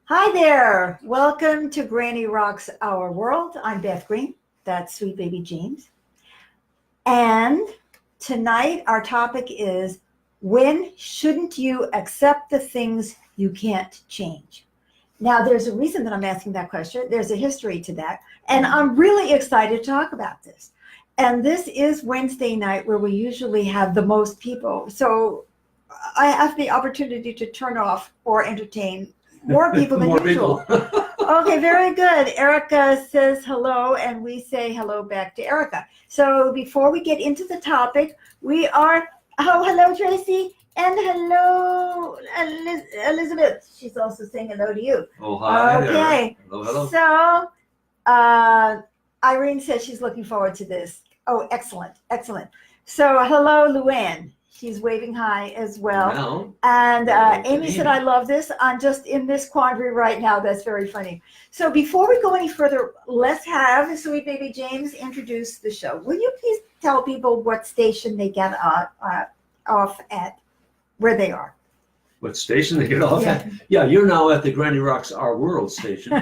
Hi there. Welcome to Granny Rocks Our World. I'm Beth Green. That's sweet baby James. And tonight our topic is, when shouldn't you accept the things you can't change? Now, there's a reason that I'm asking that question. There's a history to that. And I'm really excited to talk about this. And this is Wednesday night, where we usually have the most people. So I have the opportunity to turn off or entertain more people than More usual. people. Okay, very good. Erica says hello, and we say hello back to Erica. So before we get into the topic, hello, Tracy, and hello, Elizabeth. She's also saying hello to you. Oh, hi. Okay. Hello, hello. So Irene says she's looking forward to this. Oh, excellent, excellent. So hello, Luann. She's waving hi as well. Now, And hello, Amy said, Amy. I love this. I'm just in this quandary right now. That's very funny. So before we go any further, let's have Sweet Baby James introduce the show. Will you please tell people what station they get off at, where they are? What station they get off at? Yeah, you're now at the Granny Rocks Our World station,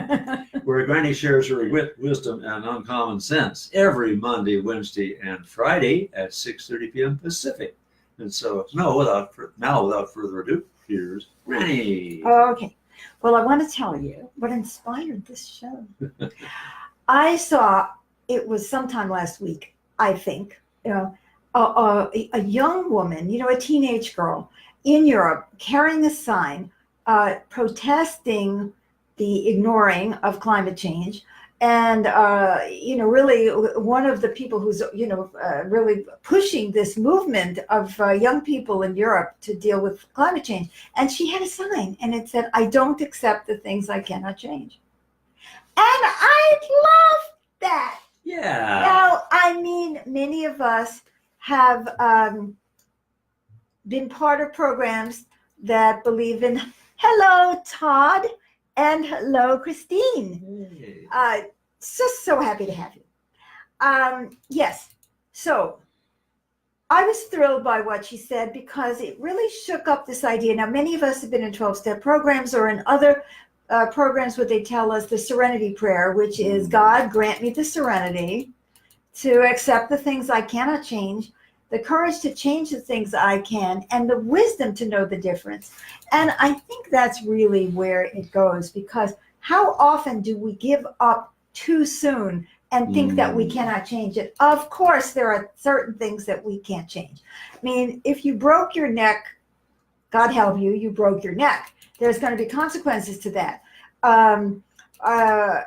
where Granny shares her wit, wisdom, and uncommon sense every Monday, Wednesday, and Friday at 6:30 p.m. Pacific. And so, without further ado, here's Granny. Okay. Well, I want to tell you what inspired this show. I saw, it was sometime last week, I think, a young woman, a teenage girl in Europe carrying a sign protesting the ignoring of climate change. And, really one of the people who's, really pushing this movement of young people in Europe to deal with climate change. And she had a sign, and it said, I don't accept the things I cannot change. And I love that. Yeah. Now, I mean, many of us have been part of programs that believe in, hello, Todd. And hello, Christine. Hey. So happy to have you. Yes, so I was thrilled by what she said, because it really shook up this idea. Now, many of us have been in 12-step programs or in other programs where they tell us the serenity prayer, which is, God, grant me the serenity to accept the things I cannot change, the courage to change the things I can, and the wisdom to know the difference. And I think that's really where it goes, because how often do we give up too soon and think that we cannot change it? Of course, there are certain things that we can't change. I mean, if you broke your neck, God help you, you broke your neck. There's going to be consequences to that.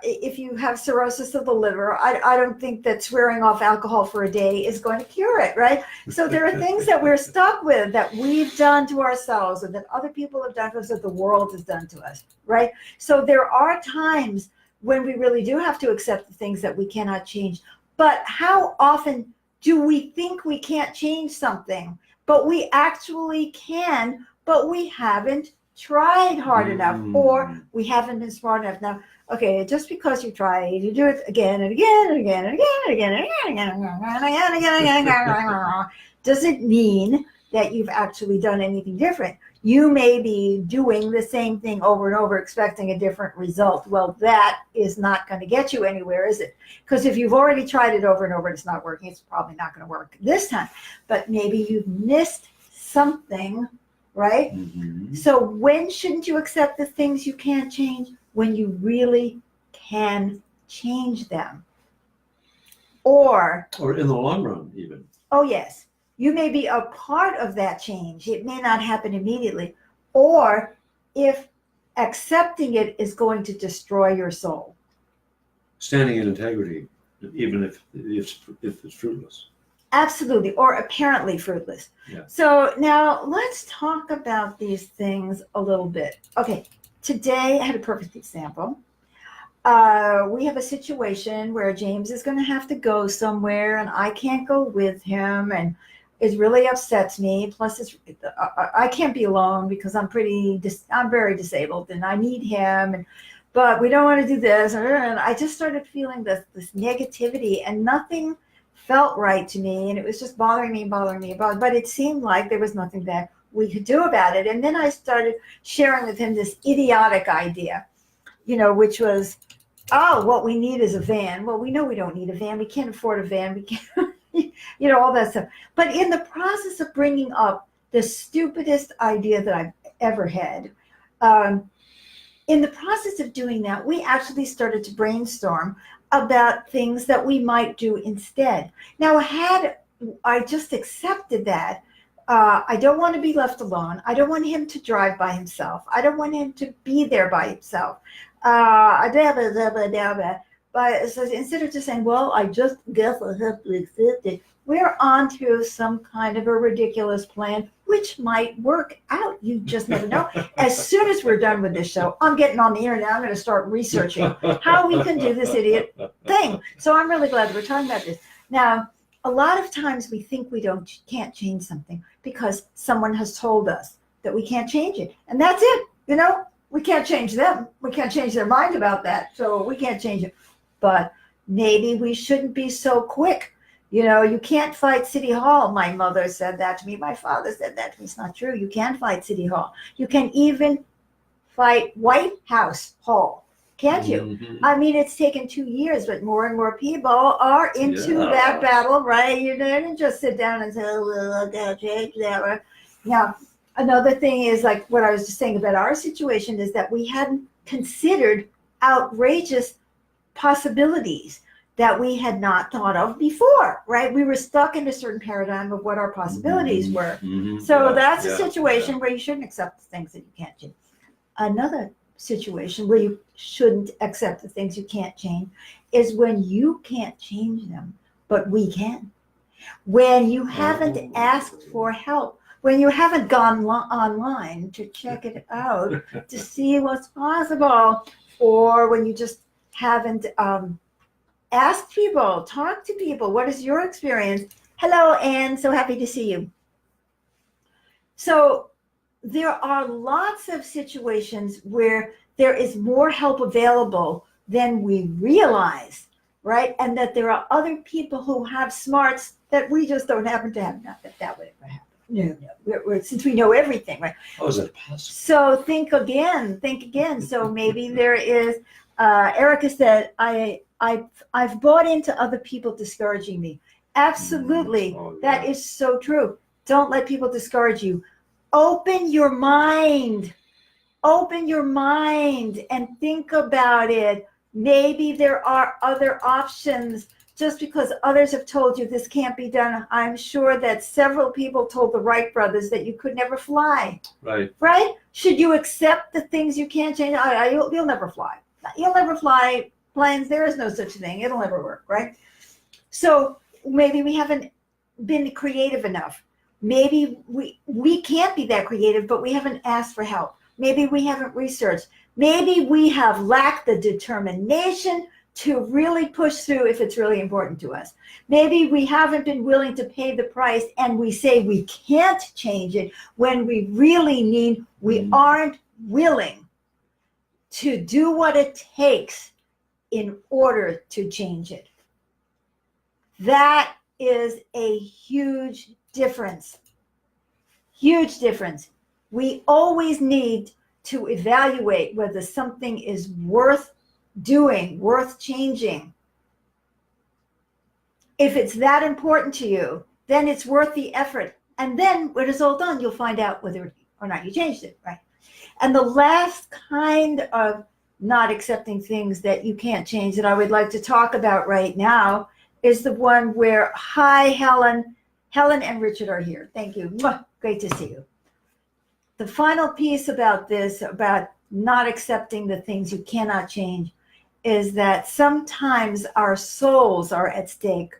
If you have cirrhosis of the liver, I don't think that swearing off alcohol for a day is going to cure it, right? So there are things that we're stuck with, that we've done to ourselves, and that other people have done to us, that the world has done to us, right? So there are times when we really do have to accept the things that we cannot change. But how often do we think we can't change something, but we actually can, but we haven't tried hard enough, or we haven't been smart enough? Now, okay, just because you try, you do it again and again and again and again and again and again and again and again and again, doesn't mean that you've actually done anything different. You may be doing the same thing over and over, expecting a different result. Well, that is not going to get you anywhere, is it? Because if you've already tried it over and over and it's not working, it's probably not going to work this time. But maybe you've missed something, right? Mm-hmm. So when shouldn't you accept the things you can't change? When you really can change them. Or in the long run, even. Oh, yes. You may be a part of that change. It may not happen immediately. Or if accepting it is going to destroy your soul. Standing in integrity, even if it's fruitless. Absolutely, or apparently fruitless. Yeah. So now let's talk about these things a little bit. Okay, today I had a perfect example. We have a situation where James is going to have to go somewhere, and I can't go with him, and it really upsets me. Plus, I can't be alone because I'm very disabled, and I need him. But we don't want to do this, and I just started feeling this negativity, and nothing felt right to me, and it was just bothering me. But it seemed like there was nothing that we could do about it. And then I started sharing with him this idiotic idea. which was, oh, what we need is a van. Well, we know we don't need a van. We can't afford a van. We can't, all that stuff. But in the process of bringing up the stupidest idea that I've ever had, in the process of doing that, we actually started to brainstorm about things that we might do instead. Now, had I just accepted that, I don't want to be left alone. I don't want him to drive by himself. I don't want him to be there by himself. But so instead of just saying, well, I just guess I have to accept it, we're on to some kind of a ridiculous plan, which might work out. You just never know. As soon as we're done with this show, I'm getting on the internet. I'm going to start researching how we can do this idiot thing. So I'm really glad that we're talking about this. Now, a lot of times we think we can't change something because someone has told us that we can't change it. And that's it. We can't change them. We can't change their mind about that. So we can't change it. But maybe we shouldn't be so quick. You can't fight City Hall. My mother said that to me. My father said that to me. It's not true. You can't fight City Hall. You can even fight White House Hall. Can't you? Mhm. I mean, it's taken 2 years, but more and more people are into that battle, right? You didn't just sit down and say, oh, well, I gotta change that. Right? Now, another thing is like what I was just saying about our situation is that we hadn't considered outrageous possibilities that we had not thought of before, right? We were stuck in a certain paradigm of what our possibilities were. Mhm. So Yeah, that's a yeah, situation where you shouldn't accept the things that you can't change. Another situation where you shouldn't accept the things you can't change is when you can't change them, but we can. When you haven't asked for help, when you haven't gone online to check it out to see what's possible, or when you just haven't asked people, talk to people. What is your experience? Hello, Anne. So happy to see you. So there are lots of situations where there is more help available than we realize, right? And that there are other people who have smarts that we just don't happen to have. Not that that would ever happen. No. Since we know everything, right? How is that possible? So think again. So maybe there is, Erica said, I've bought into other people discouraging me. Absolutely. Oh, yeah. That is so true. Don't let people discourage you. Open your mind and think about it. Maybe there are other options. Just because others have told you this can't be done, I'm sure that several people told the Wright brothers that you could never fly. Right? Should you accept the things you can't change? You'll never fly. You'll never fly planes. There is no such thing. It'll never work, right? So maybe we haven't been creative enough. Maybe we can't be that creative, but we haven't asked for help. Maybe we haven't researched. Maybe we have lacked the determination to really push through if it's really important to us. Maybe we haven't been willing to pay the price and we say we can't change it when we really mean we aren't willing to do what it takes in order to change it. That is a huge difference. Huge difference. We always need to evaluate whether something is worth doing, worth changing. If it's that important to you, then it's worth the effort. And then when it's all done, you'll find out whether or not you changed it, right? And the last kind of not accepting things that you can't change that I would like to talk about right now is the one where, hi, Helen. Helen and Richard are here. Thank you. Mwah. Great to see you. The final piece about this, about not accepting the things you cannot change, is that sometimes our souls are at stake.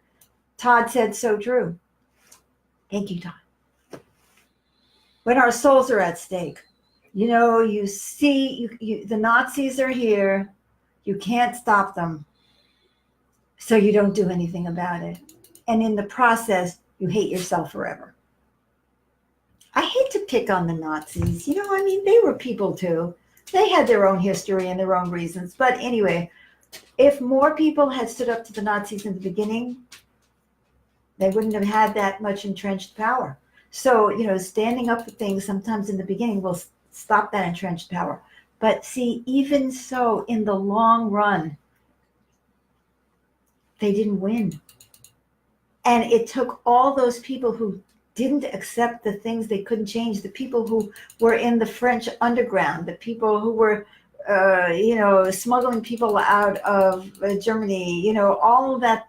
Todd said so true. Thank you, Todd. When our souls are at stake, you see the Nazis are here. You can't stop them. So you don't do anything about it. And in the process, you hate yourself forever. I hate to pick on the Nazis. They were people too. They had their own history and their own reasons. But anyway, if more people had stood up to the Nazis in the beginning, they wouldn't have had that much entrenched power. So, standing up for things sometimes in the beginning will stop that entrenched power. But see, even so, in the long run, they didn't win. And it took all those people who didn't accept the things they couldn't change, the people who were in the French underground, the people who were, smuggling people out of Germany, all of that,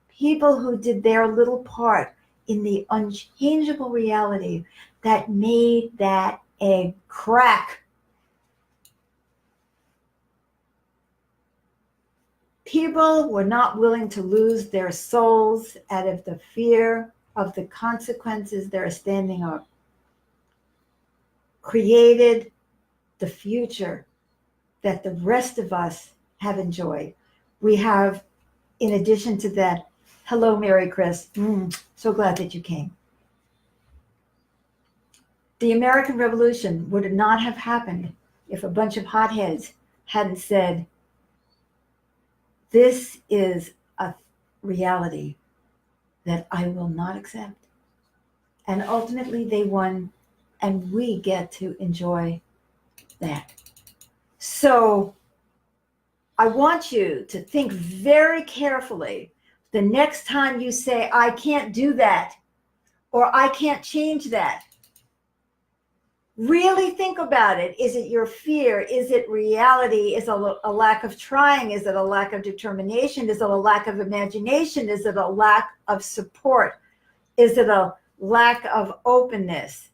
people who did their little part in the unchangeable reality that made that egg crack. People were not willing to lose their souls out of the fear of the consequences. They're standing up. Created the future that the rest of us have enjoyed. We have, in addition to that, hello, Mary Chris. So glad that you came. The American Revolution would not have happened if a bunch of hotheads hadn't said, this is a reality that I will not accept. And ultimately they won, and we get to enjoy that. So I want you to think very carefully the next time you say, I can't do that, or I can't change that. Really think about it. Is it your fear? Is it reality? Is it a lack of trying? Is it a lack of determination? Is it a lack of imagination? Is it a lack of support? Is it a lack of openness?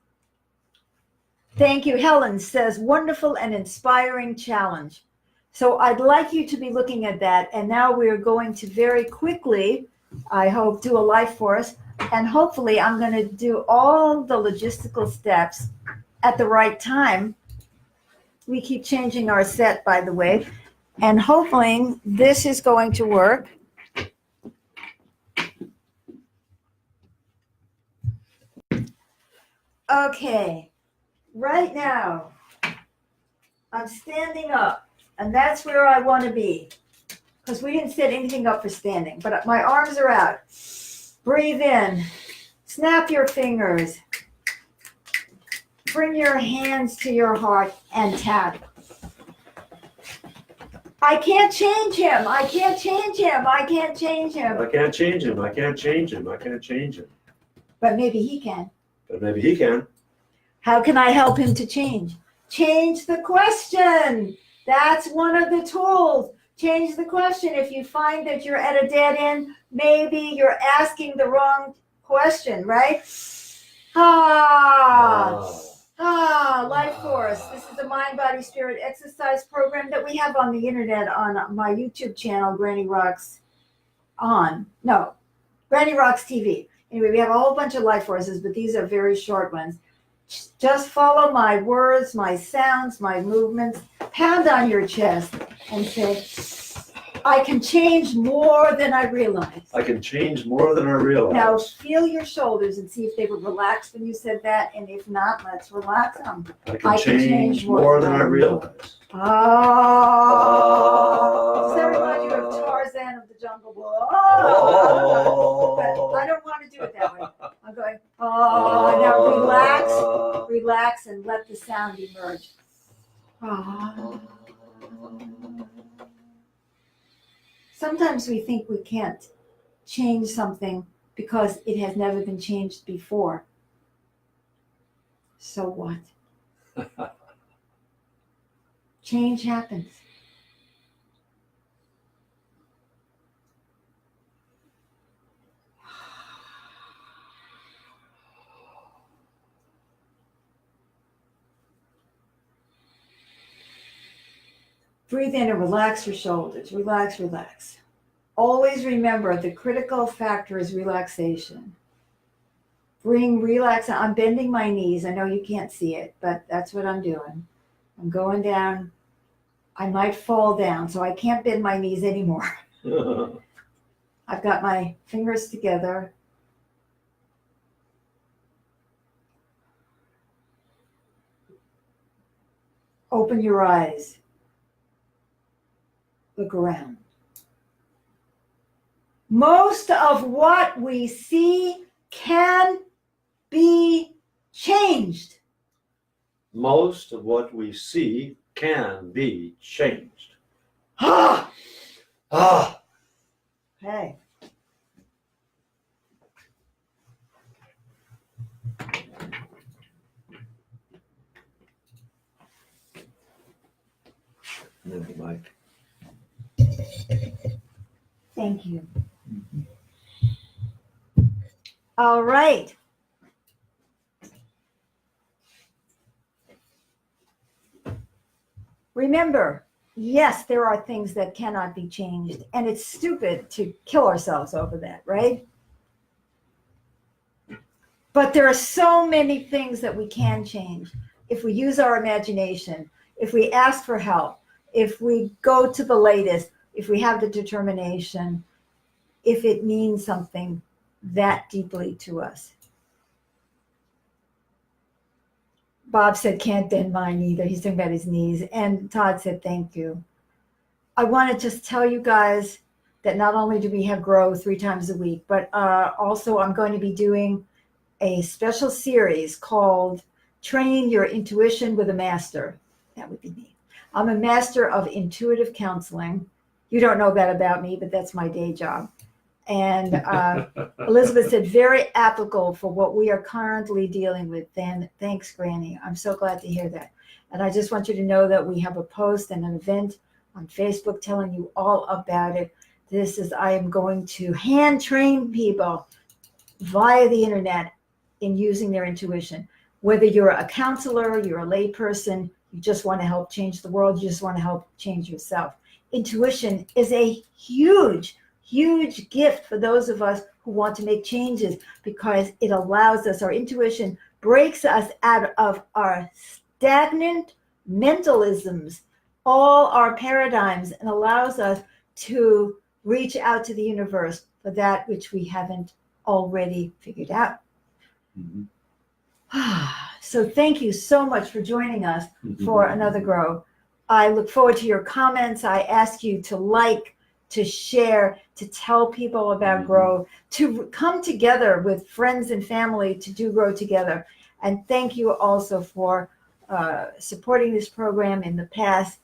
Thank you. Helen says, wonderful and inspiring challenge. So I'd like you to be looking at that. And now we're going to very quickly, I hope, do a life force. And hopefully I'm going to do all the logistical steps at the right time. We keep changing our set, by the way, and hopefully this is going to work. Okay, right now I'm standing up, and that's where I want to be, because we didn't set anything up for standing, but my arms are out. Breathe in, snap your fingers. Bring your hands to your heart and tap. I can't change him. I can't change him. I can't change him. I can't change him. I can't change him. I can't change him. But maybe he can. But maybe he can. How can I help him to change? Change the question. That's one of the tools. Change the question. If you find that you're at a dead end, maybe you're asking the wrong question, right? Life Force. This is a mind, body, spirit exercise program that we have on the internet on my YouTube channel, Granny Rocks Granny Rocks TV. Anyway, we have a whole bunch of life forces, but these are very short ones. Just follow my words, my sounds, my movements. Pound on your chest and say, I can change more than I realize. I can change more than I realize. Now feel your shoulders and see if they were relaxed when you said that, and if not, let's relax them. I can change more than I realize. Oh, does that remind you of Tarzan of the Jungle Book? But I don't want to do it that way. I'm going, now relax, and let the sound emerge. Sometimes we think we can't change something because it has never been changed before. So what? Change happens. Breathe in and relax your shoulders. Relax, relax. Always remember the critical factor is relaxation. I'm bending my knees. I know you can't see it, but that's what I'm doing. I'm going down. I might fall down, so I can't bend my knees anymore. I've got my fingers together. Open your eyes. Look around. Most of what we see can be changed. Most of what we see can be changed. Ah, Ah, hey. Mike. Thank you. All right. Remember, yes, there are things that cannot be changed, and it's stupid to kill ourselves over that, right? But there are so many things that we can change if we use our imagination, if we ask for help, if we go to the latest, if we have the determination, if it means something that deeply to us. Bob said, can't bend mine either. He's talking about his knees. And Todd said, thank you. I want to just tell you guys that not only do we have Grow 3 times a week, but also I'm going to be doing a special series called Training Your Intuition with a Master. That would be me. I'm a master of intuitive counseling. You don't know that about me, but that's my day job. And Elizabeth said, very applicable for what we are currently dealing with. Then thanks, Granny. I'm so glad to hear that. And I just want you to know that we have a post and an event on Facebook telling you all about it. I am going to hand train people via the internet in using their intuition. Whether you're a counselor, you're a layperson, you just want to help change the world, you just want to help change yourself. Intuition is a huge gift for those of us who want to make changes, because it allows us, our intuition breaks us out of our stagnant mentalisms, all our paradigms, and allows us to reach out to the universe for that which we haven't already figured out. Mhm. So thank you so much for joining us for another Grow. I look forward to your comments. I ask you to like, to share, to tell people about Grow, to come together with friends and family to do Grow together. And thank you also for supporting this program in the past.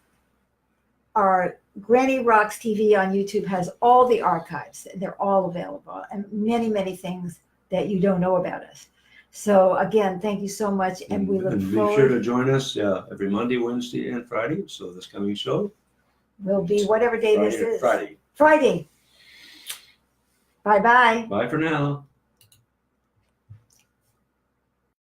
Our Granny Rocks TV on YouTube has all the archives. They're all available, and many, many things that you don't know about us. So again, thank you so much, and we look Be forward. sure to join us every Monday, Wednesday, and Friday. So this coming show Will be whatever day this is. Friday. Friday. Bye-bye. Bye for now.